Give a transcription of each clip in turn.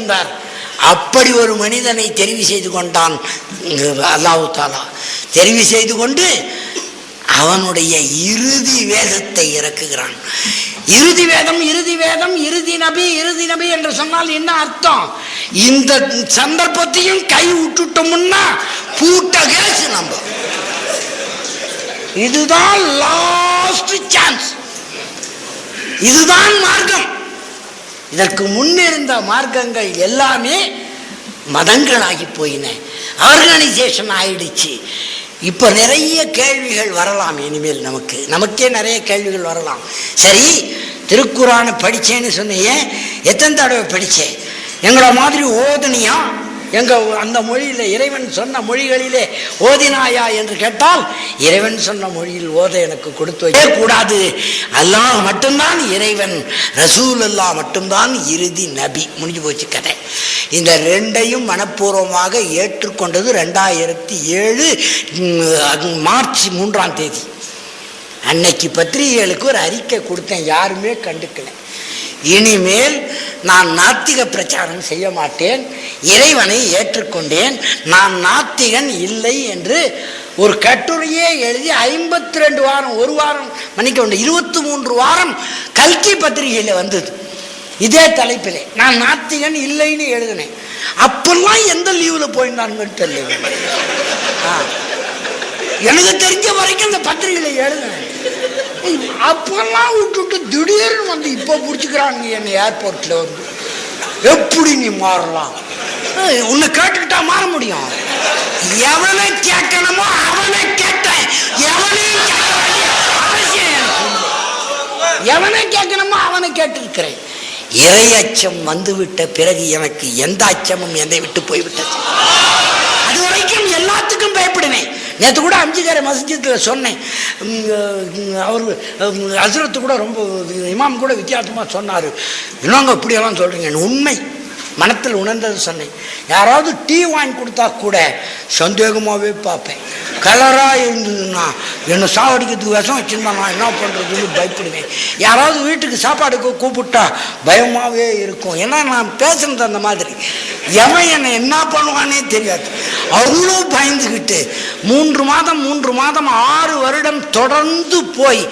இருந்தார். அப்படி ஒரு மனிதனை தெரிவு செய்து கொண்டான் அல்லாஹ் தஆலா. தெரிவு செய்து கொண்டு அவனுடைய இறுதி வேதத்தை இறக்குகிறான். இறுதி வேதம், இறுதி வேதம், இறுதி நபி, இறுதி நபி என்று சொன்னால் என்ன அர்த்தம்? இந்த சந்தர்ப்பத்தையும் கை விட்டுட்டோம்னா பூட்ட கேஸ் நம்ம. இதுதான் லாஸ்ட் சான்ஸ். இதுதான் மார்க்கம். இதற்கு முன்னிருந்த மார்க்கங்கள் எல்லாமே மதங்களாகி போயின, ஆர்கனைசேஷன் ஆயிடுச்சு. இப்போ நிறைய கேள்விகள் வரலாம். இனிமேல் நமக்கே நிறைய கேள்விகள் வரலாம். சரி, திருக்குரானை படித்தேன்னு சொன்னீங்க, எத்தனை தடவை படித்தேன்? எங்களை மாதிரி ஓதுனியா? அந்த மொழியில் இறைவன் சொன்ன மொழிகளிலே ஓதினாயா என்று கேட்டால், இறைவன் சொன்ன மொழியில் ஓத எனக்கு கொடுத்து வைக்க கூடாது. அல்லாஹ் மட்டும்தான் இறைவன், ரசூல் அல்லாஹ் மட்டும்தான் இறுதி நபி. முடிஞ்சு போச்சு கதை. இந்த ரெண்டையும் மனப்பூர்வமாக ஏற்றுக்கொண்டது 2007 மார்ச் 3ஆம் தேதி. அன்னைக்கு பத்திரிகைகளுக்கு ஒரு அறிக்கை கொடுத்தேன், யாருமே கண்டுக்கல. இனிமேல் நான் நாத்திக பிரச்சாரம் செய்ய மாட்டேன், இறைவனை ஏற்றுக்கொண்டேன், நான் நாத்திகன் இல்லை என்று ஒரு கட்டுரையே எழுதி 52 வாரம், ஒரு வாரம் மன்னிக்க 23 வாரம் கல்கி பத்திரிகையில் வந்தது. இதே தலைப்பிலே நான் நாத்திகன் இல்லைன்னு எழுதினேன். அப்பெல்லாம் எந்த லீவ்ல போயிருந்தாங்கன்னு தெரியல. எனக்கு தெரிஞ்ச வரைக்கும் அந்த பத்திரிகையில எழுதினேன். அப்பெல்லாம் விட்டுட்டு திடீர்னு வந்து இப்போ பிடிச்சிக்கிறாங்க என்ன ஏர்போர்ட்ல வந்து. எப்படி நீ மாறலாம்? உன்னை கேட்டுக்கிட்டா மாற முடியும்? எவனை கேட்கணுமோ அவனை கேட்டேன். எவனையும் கேட்க வேண்டிய அவசியம் எனக்கு. எவனை கேட்கணுமோ அவனை கேட்டிருக்கிறேன். இறை அச்சம் வந்துவிட்ட பிறகு எனக்கு எந்த அச்சமும் என்னை விட்டு போய்விட்டது. அது வரைக்கும் எல்லாத்துக்கும் பயப்படுவேன். நேற்று கூட அம்ஜிகார மஸ்ஜித்தில் சொன்னேன். அவர் ஹஸ்ரத்து கூட ரொம்ப இமாம் கூட வித்தியாசமாக சொன்னார். இன்னொங்க இப்படியெல்லாம் சொல்கிறீங்க. உண்மை மனத்தில் உணர்ந்தது சொன்னேன். யாராவது டீ வாங்கி கொடுத்தா கூட சந்தேகமாகவே பார்ப்பேன். கலராக இருந்ததுன்னா என்னை சாவடிக்கிறதுக்கு விஷம் வச்சுருந்தா நான் என்ன பண்ணுறதுன்னு பயப்படுவேன். யாராவது வீட்டுக்கு சாப்பாடுக்கு கூப்பிட்டா பயமாகவே இருக்கும். ஏன்னா நான் பேசுனது அந்த மாதிரி. எவன் என்னை என்ன பண்ணுவானே தெரியாது. அவ்வளோ பயந்துக்கிட்டு 3 மாதம் 6 வருடம் தொடர்ந்து போய்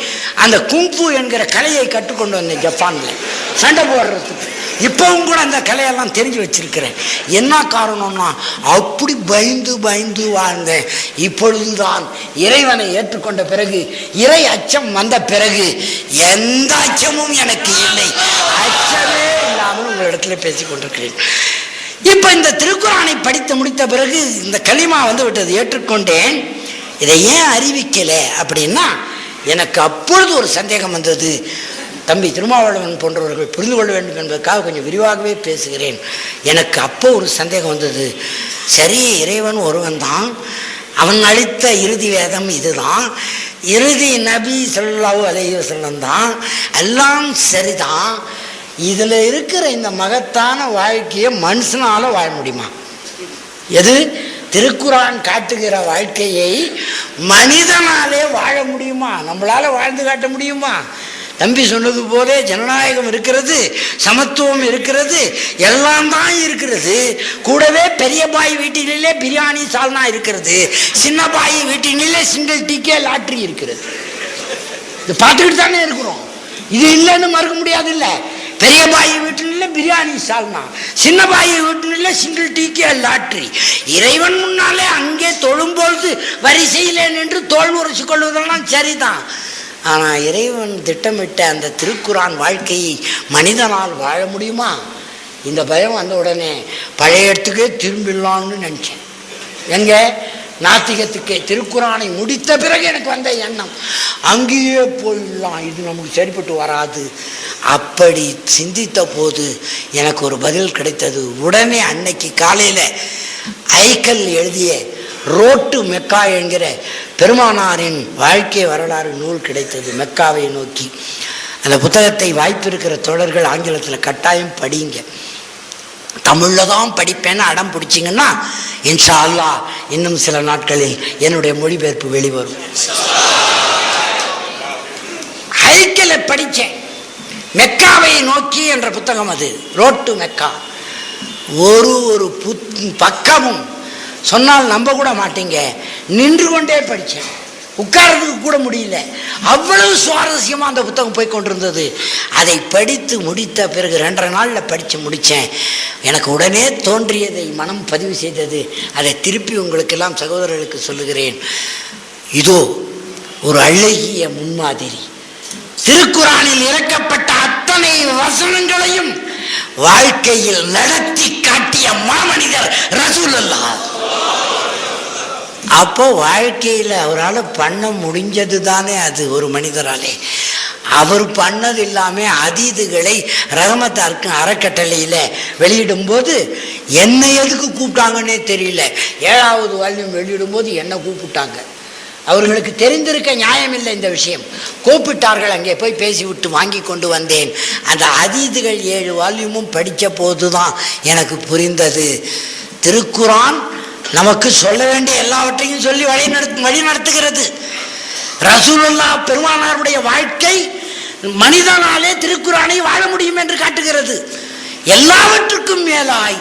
அந்த குங்ஃபு என்கிற கலையை கற்றுக்கொண்டு வந்தேன் ஜப்பானில், சண்டை போடுறதுக்கு. இப்பவும் கூட அந்த கலையெல்லாம் தெரிஞ்சு வச்சிருக்கிறேன். என்ன காரணம்னா அப்படி பயந்து பயந்து வாழ்ந்தேன். இப்பொழுதுதான் இறைவனை ஏற்றுக்கொண்ட பிறகு, இறை அச்சம் வந்த பிறகு எந்த அச்சமும் எனக்கு இல்லை. அச்சமே இல்லாமல் உங்களிடத்துல பேசிக் கொண்டிருக்கிறேன். இப்ப இந்த திருக்குரானை படித்து முடித்த பிறகு இந்த கலிமா வந்து விட்டது, ஏற்றுக்கொண்டேன். இதை ஏன் அறிவிக்கல அப்படின்னா, எனக்கு அப்பொழுது ஒரு சந்தேகம் வந்தது. தம்பி திருமாவளவன் போன்றவர்கள் புரிந்து கொள்ள வேண்டும் என்பதற்காக கொஞ்சம் விரிவாகவே பேசுகிறேன். எனக்கு அப்போ ஒரு சந்தேகம் வந்தது. சரி, இறைவன் ஒருவன் தான், அவன் அளித்த இறுதி வேதம் இதுதான், இறுதி நபி ஸல்லல்லாஹு அலைஹி வஸல்லம் தான், எல்லாம் சரிதான். இதில் இருக்கிற இந்த மகத்தான வாழ்க்கையை மனுஷனால வாழ முடியுமா? எது திருக்குரான் காட்டுகிற வாழ்க்கையை மனிதனாலே வாழ முடியுமா? நம்மளால வாழ்ந்து காட்ட முடியுமா? தம்பி சொன்னது போல ஜனநாயகம் இருக்கிறது, சமத்துவம் இருக்கிறது, எல்லாம் தான் இருக்கிறது. கூடவே பெரிய பாய் வீட்டிலே பிரியாணி சால்னா இருக்கிறது, சின்ன பாய் வீட்டிலே சிங்கிள் டிக்கே லாட்ரி இருக்கிறது. இது பார்த்துக்கிட்டு தானே இருக்கிறோம். இது இல்லைன்னு மறுக்க முடியாது. இல்லை, பெரிய பாய் வீட்டில பிரியாணி சால்னா, சின்ன பாய் வீட்டில சிங்கிள் டிக்கே லாட்ரி. இறைவன் முன்னாலே அங்கே தொழும்பொழுது வரிசையிலே நின்று தோல் உரைச்சு கொள்வதெல்லாம் சரிதான். ஆனால் இறைவன் திட்டமிட்ட அந்த திருக்குரான் வாழ்க்கையை மனிதனால் வாழ முடியுமா? இந்த பயம் வந்த உடனே பழைய இடத்துக்கே திரும்பிடலான்னு நினச்சேன். எங்க நாத்திகத்துக்கே. திருக்குரானை முடித்த பிறகு எனக்கு வந்த எண்ணம், அங்கேயே போயிடலாம், இது நமக்கு சரிப்பட்டு வராது. அப்படி சிந்தித்த போது எனக்கு ஒரு பதில் கிடைத்தது. உடனே அன்னைக்கு காலையில் ஐக்கல் எழுதிய ரோட்டு மெக்கா என்கிற பெருமானாரின் வாழ்க்கை வரலாறு நூல் கிடைத்தது, மெக்காவை நோக்கி. அந்த புத்தகத்தை வாய்ப்பு இருக்கிற தோழர்கள் ஆங்கிலத்தில் கட்டாயம் படிங்க. தமிழில் தான் படிப்பேன்னு அடம் பிடிச்சிங்கன்னா இன்ஷா அல்லாஹ் இன்னும் சில நாட்களில் என்னுடைய மொழிபெயர்ப்பு வெளிவரும். ஐக்கியலை படித்தேன். மெக்காவை நோக்கி என்ற புத்தகம் அது, ரோட்டு மெக்கா. ஒரு பக்கமும் சொன்னால் நம்ப கூட மாட்டீங்க, நின்று கொண்டே படித்தேன், உட்கார்றதுக்கு கூட முடியல, அவ்வளவு சுவாரஸ்யமாக அந்த புத்தகம் போய் கொண்டிருந்தது. அதை படித்து முடித்த பிறகு 2.5 நாளில் படித்து முடித்தேன். எனக்கு உடனே தோன்றியதை மனம் பதிவு செய்தது. அதை திருப்பி உங்களுக்கெல்லாம் சகோதரர்களுக்கு சொல்லுகிறேன். இதோ ஒரு அழகிய முன்மாதிரி. திருக்குரானில் இறக்கப்பட்ட அத்தனை வசனங்களையும் வாழ்க்கையில் நடத்தி காட்டிய மாமனிதர் ரசூலுல்லாஹ். அப்போ வாழ்க்கையில் அவரால் பண்ண முடிஞ்சது தானே அது ஒரு மனிதராலே. அவர் பண்ணது இல்லாமல் அதீதுகளை ரஹமத் அறக்கட்டளையில் வெளியிடும்போது என்னை எதுக்கு கூப்பிட்டாங்கன்னே தெரியல. 7வது வால்யூம் வெளியிடும்போது என்னை கூப்பிட்டாங்க. அவர்களுக்கு தெரிந்திருக்க நியாயமில்லை இந்த விஷயம். கூப்பிட்டார்கள், அங்கே போய் பேசிவிட்டு வாங்கி கொண்டு வந்தேன். அந்த அதீதுகள் 7 வால்யூமும் படித்த போது தான் எனக்கு புரிந்தது, திருக்குரான் நமக்கு சொல்ல வேண்டிய எல்லாவற்றையும் சொல்லி வழி நடத்துகிறது. ரசூலுல்லாஹ் பெருமானாருடைய வாழ்க்கை மனிதனாலே திருக்குரானை வாழ முடியும் என்று காட்டுகிறது. எல்லாவற்றுக்கும் மேலாய்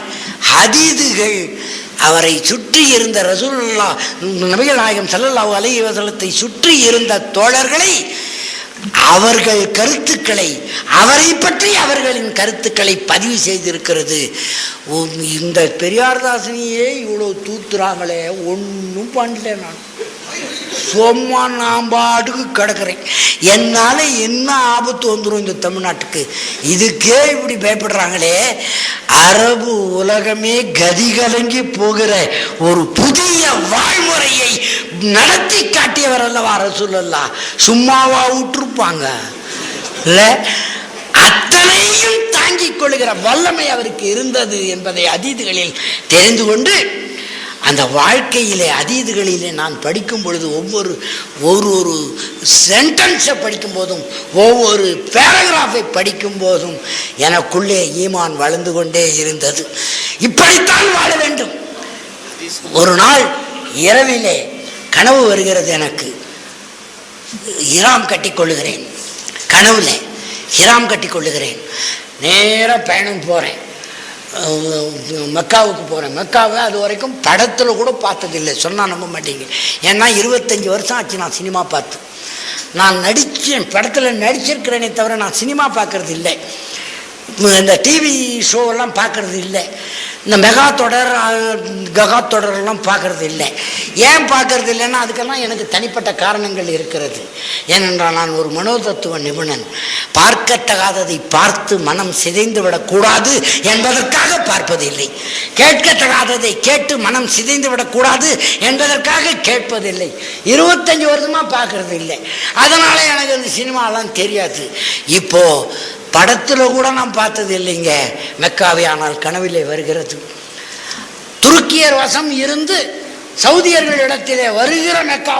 ஹதீதுகள் அவரை சுற்றி இருந்த ரசூலுல்லாஹ் நபிகள் நாயகம் ஸல்லல்லாஹு அலைஹி வஸல்லத்தை சுற்றி இருந்த தோழர்களை, அவர்கள் கருத்துக்களை, அவரை பற்றி அவர்களின் கருத்துக்களை பதிவு செய்திருக்கிறது. இந்த பெரியார்தாசனியே இவ்வளோ தூத்துறாங்களே, ஒன்றும் பண்ணல. நான் சும்மா நான் பாட்டுக்கு கிடக்கிறேன். என்னால் என்ன ஆபத்து வந்துடும் இந்த தமிழ்நாட்டுக்கு? இதுக்கே இப்படி பயப்படுறாங்களே. அரபு உலகமே கதி கலங்கி போகிற ஒரு புதிய வாழ்முறையை நடத்தி காட்டியவர் அல்லவா ரசூலுல்லாஹ். சும்மாவா விட்டுருப்பாங்க? இல்லை, அத்தனையும் தாங்கிக் கொள்ளுகிற வல்லமை அவருக்கு இருந்தது என்பதை அதீதுகளில் தெரிந்து கொண்டு, அந்த வாழ்க்கையிலே அதீதுகளிலே நான் படிக்கும் பொழுது ஒவ்வொரு சென்டென்ஸை படிக்கும் போதும், ஒவ்வொரு பேராகிராஃபை படிக்கும் போதும் எனக்குள்ளே ஈமான் வளர்ந்து கொண்டே இருந்தது. இப்படித்தான் வாழ வேண்டும். ஒரு நாள் இரவிலே கனவு வருகிறது எனக்கு. ஹிராம் கட்டிக்கொள்ளுகிறேன். கனவுல ஹிராம் கட்டிக்கொள்ளுகிறேன். நேராக பயணம் போகிறேன். மெக்காவுக்கு போகிறேன். மெக்காவை அது வரைக்கும் படத்தில் கூட பார்த்ததில்லை. சொன்னால் நம்ப மாட்டீங்க. ஏன்னா 25 வருஷம் ஆச்சு நான் சினிமா பார்த்து. நான் படத்தில் நடிச்சிருக்கிறேனே தவிர நான் சினிமா பார்க்கறது இல்லை. இந்த டிவி ஷோவெல்லாம் பார்க்கறது இல்லை. இந்த மெகா தொடர் ககா தொடரெல்லாம் பார்க்கறது இல்லை. ஏன் பார்க்கறது இல்லைன்னா அதுக்கெல்லாம் எனக்கு தனிப்பட்ட காரணங்கள் இருக்கிறது. ஏனென்றால் நான் ஒரு மனோதத்துவ நிபுணன். பார்க்கத்தகாததை பார்த்து மனம் சிதைந்து விடக்கூடாது என்பதற்காக பார்ப்பதில்லை. கேட்கத்தகாததை கேட்டு மனம் சிதைந்து விடக்கூடாது என்பதற்காக கேட்பதில்லை. 25 வருஷமாக பார்க்கறது இல்லை. அதனால எனக்கு அந்த சினிமாலாம் தெரியாது. இப்போது படத்தில் கூட நான் பார்த்தது இல்லைங்க மெக்காவை. ஆனால் கனவிலே வருகிறது. துருக்கியர் வசம் இருந்து சவுதியர்களிடத்திலே வருகிற மெக்கா